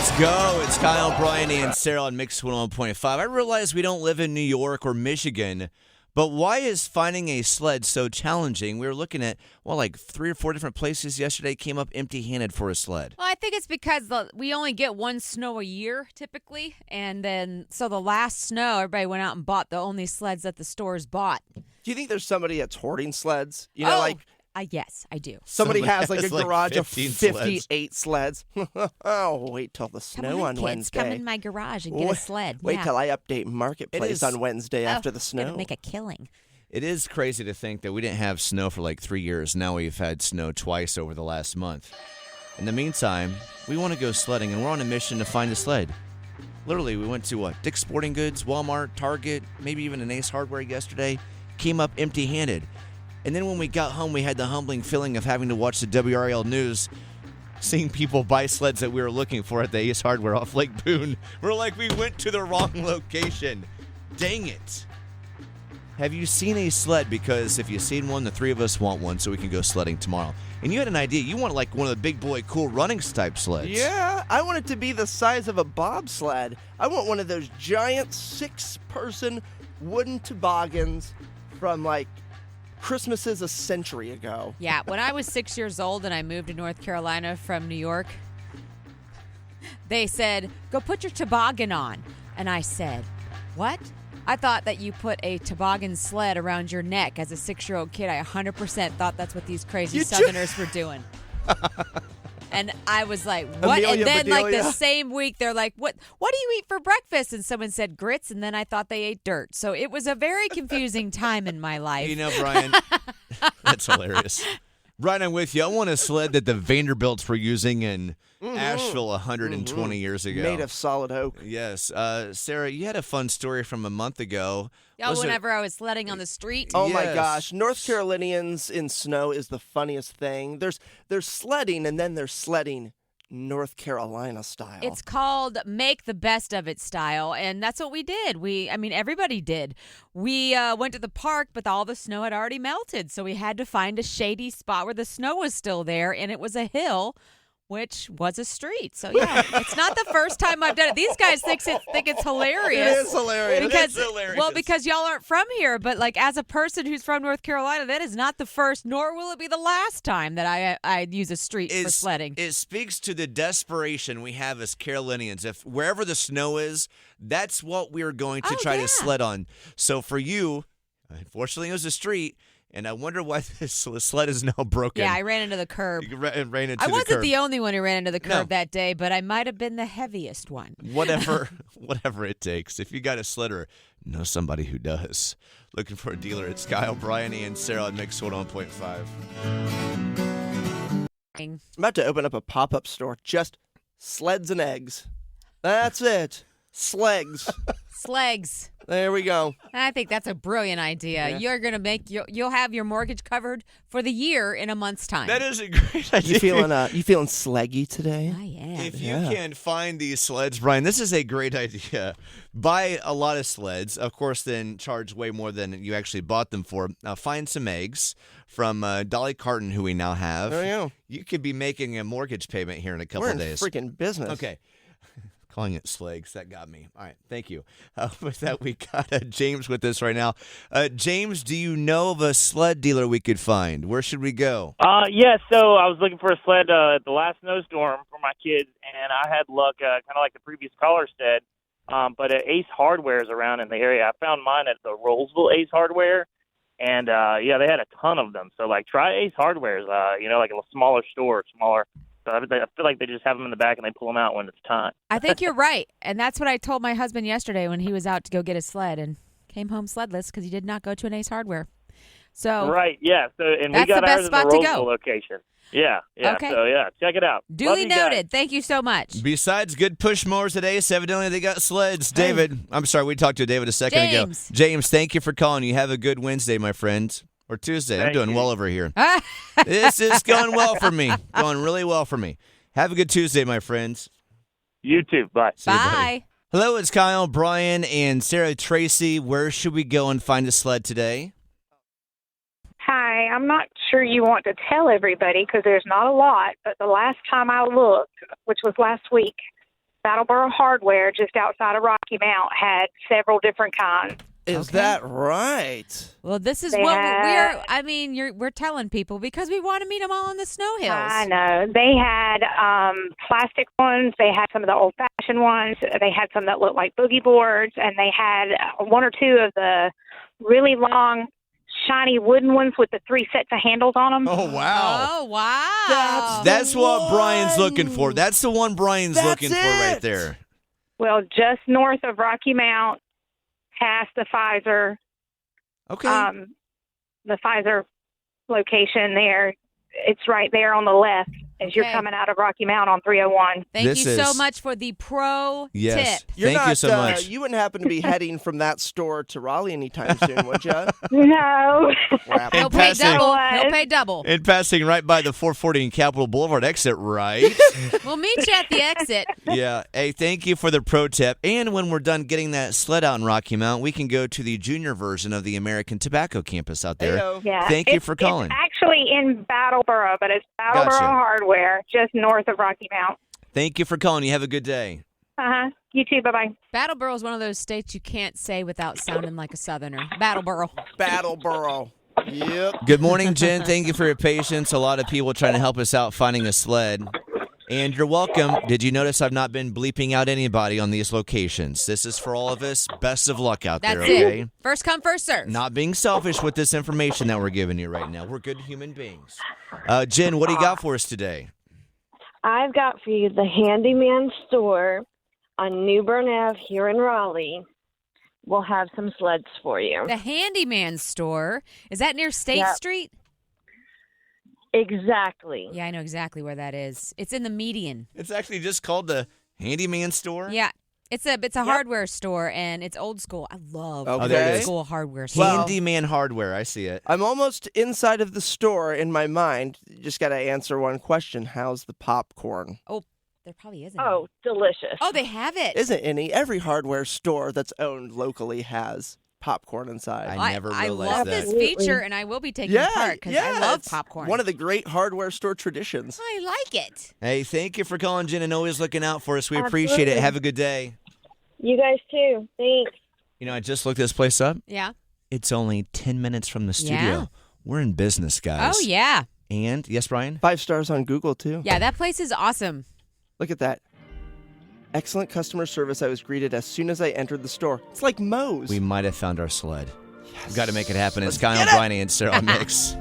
Let's go. It's Kyle, Brian, and Sarah on Mix 101.5. I realize we don't live in New York or Michigan, but why is finding a sled so challenging? We were looking at, like 3 or 4 different places yesterday, came up empty-handed for a sled. Well, I think it's because we only get one snow a year, typically, and then so the last snow, everybody went out and bought the only sleds that the stores bought. Do you think there's somebody that's hoarding sleds? Yes, I do. Somebody has a garage of 15 58 sleds. Oh, wait till the snow on Wednesday. Come in my garage and get a sled. Wait till I update Marketplace on Wednesday after the snow. Gonna make a killing. It is crazy to think that we didn't have snow for like 3 years. Now we've had snow twice over the last month. In the meantime, we want to go sledding, and we're on a mission to find a sled. Literally, we went to Dick's Sporting Goods, Walmart, Target, maybe even an Ace Hardware yesterday. Came up empty-handed. And then when we got home, we had the humbling feeling of having to watch the WRAL news, seeing people buy sleds that we were looking for at the Ace Hardware off Lake Boone. We're like, we went to the wrong location. Dang it. Have you seen a sled? Because if you've seen one, the 3 of us want one so we can go sledding tomorrow. And you had an idea. You want like one of the big boy cool running type sleds. Yeah, I want it to be the size of a bobsled. I want one of those giant 6-person wooden toboggans from like Christmases a century ago. Yeah, when I was 6 years old and I moved to North Carolina from New York, they said, go put your toboggan on. And I said, what? I thought that you put a toboggan sled around your neck as a 6-year-old kid. I 100% thought that's what these crazy Southerners were doing. And I was like, what? Amelia and then Bedelia. like the same week, they're like, what do you eat for breakfast? And someone said grits, and then I thought they ate dirt. So it was a very confusing time in my life. You know, Brian, that's hilarious. Brian, I'm with you. I want a sled that the Vanderbilts were using in Asheville 120 years ago. Made of solid oak. Yes. Sarah, you had a fun story from a month ago. Whenever I was sledding on the street. Oh, Yes. my gosh. North Carolinians in snow is the funniest thing. There's sledding, and then there's sledding North Carolina style. It's called Make the Best of It style, and that's what we did. Everybody did. We went to the park, but all the snow had already melted, so we had to find a shady spot where the snow was still there, and it was a hill, which was a street. So, yeah, it's not the first time I've done it. These guys think it's hilarious. It is hilarious. Because, It is hilarious. Well, because y'all aren't from here, but, like, as a person who's from North Carolina, that is not the first, nor will it be the last time that I use a street for sledding. It speaks to the desperation we have as Carolinians. If wherever the snow is, that's what we're going to try to sled on. So for you, unfortunately, it was a street. And I wonder why this sled is now broken. Yeah, I ran into the curb. You ran into the curb. I wasn't the only one who ran into the curb that day, but I might have been the heaviest one. Whatever it takes. If you got a sledder, know somebody who does. Looking for a dealer, it's Kyle, Brian, and Sarah on Mix 101.5. I'm about to open up a pop-up store, just sleds and eggs. That's it. Slegs. Slegs. There we go. I think that's a brilliant idea. Yeah. You're going to you'll have your mortgage covered for the year in a month's time. That is a great idea. You feeling sleggy today? I am. If you can find these sleds, Brian, this is a great idea. Buy a lot of sleds, of course, then charge way more than you actually bought them for. Find some eggs from Dolly Carton, who we now have. There you go. You could be making a mortgage payment here in a couple We're of in days. freaking business. Okay. Calling it Slegs, that got me. All right, thank you. With that, we got James with us right now. James, do you know of a sled dealer we could find? Where should we go? Yeah, so I was looking for a sled at the last snowstorm for my kids, and I had luck, kind of like the previous caller said, but Ace Hardware is around in the area. I found mine at the Rollsville Ace Hardware, and, they had a ton of them. So, try Ace Hardware's, like a smaller store, So I feel like they just have them in the back and they pull them out when it's time. I think you're right. And that's what I told my husband yesterday when he was out to go get his sled and came home sledless because he did not go to an Ace Hardware. So Right, yeah. So and that's we got the best ours at the spot to Rollsville go. location. Yeah. Okay. So, check it out. Duly Love you guys. noted. Thank you so much. Besides good push mowers at Ace, evidently they got sleds. David, I'm sorry, we talked to David a second ago. James, thank you for calling. You have a good Wednesday, my friend. Or Tuesday. I'm doing well over here. This is going well for me. Going really well for me. Have a good Tuesday, my friends. You too. Bye. See you, Bye. buddy. Hello, it's Kyle, Brian, and Sarah Tracy. Where should we go and find a sled today? Hi, I'm not sure you want to tell everybody because there's not a lot, but the last time I looked, which was last week, Battleboro Hardware, just outside of Rocky Mount, had several different kinds. Is Okay. that right? Well, this is They what had- we're. I mean, we're telling people because we want to meet them all on the snow hills. I know. They had plastic ones. They had some of the old-fashioned ones. They had some that looked like boogie boards, and they had one or two of the really long, shiny wooden ones with the 3 sets of handles on them. Oh, wow. Oh wow! That's what one. Brian's looking for. That's the one Brian's That's looking for right it. there. Well, just north of Rocky Mount, past the Pfizer, Okay. the Pfizer location there. It's right there on the left as you're Okay. coming out of Rocky Mount on 301. Thank This you so is- much for the pro Yes. tip. You're Thank not, you so much. You wouldn't happen to be heading from that store to Raleigh anytime soon, would you? No. Crap. He'll pay passing- double. What? He'll pay double. And passing right by the 440 and Capitol Boulevard exit, right? We'll meet you at the exit. Yeah. Hey, thank you for the pro tip. And when we're done getting that sled out in Rocky Mount, we can go to the junior version of the American Tobacco campus out there. Heyo. Yeah. Thank you It's- for calling. It's actually in Battleboro, but it's Battleboro Gotcha. Hardware, just north of Rocky Mount. Thank you for calling. You have a good day. Uh-huh. You too. Bye-bye. Battleboro is one of those states you can't say without sounding like a Southerner. Battleboro. Battleboro. Yep. Good morning, Jen. Thank you for your patience. A lot of people trying to help us out finding a sled. And you're welcome. Did you notice I've not been bleeping out anybody on these locations? This is for all of us. Best of luck out That's there, okay? it. First come, first serve. Not being selfish with this information that we're giving you right now. We're good human beings. Jen, what do you got for us today? I've got for you the Handyman store on New Bern Ave here in Raleigh. We'll have some sleds for you. The Handyman store. Is that near State Yep. Street? Exactly. Yeah, I know exactly where that is. It's in the median. It's actually just called the Handyman Store. Yeah. It's a hardware store and it's old school. I love Okay. Oh, there it old is. school hardware store. Well- Handyman Hardware. I see it. I'm almost inside of the store in my mind. You just got to answer one question. How's the popcorn? There probably isn't. Oh, delicious. Oh, they have it. Isn't any. Every hardware store that's owned locally has popcorn inside. I never I realized love that. this feature and I will be taking part because I love it's popcorn. One of the great hardware store traditions. I like it. Hey, thank you for calling, Jen, and always looking out for us. We appreciate it. Absolutely. Have a good day. You guys too. Thanks. You know, I just looked this place up. Yeah. It's only 10 minutes from the studio. Yeah. We're in business, guys. Oh, yeah. And, yes, Brian? 5 stars on Google, too. Yeah, that place is awesome. Look at that. Excellent customer service. I was greeted as soon as I entered the store. It's like Moe's. We might have found our sled. Yes. We've got to make it happen. It's Let's Kyle, get it. Brian, and Sarah Mix.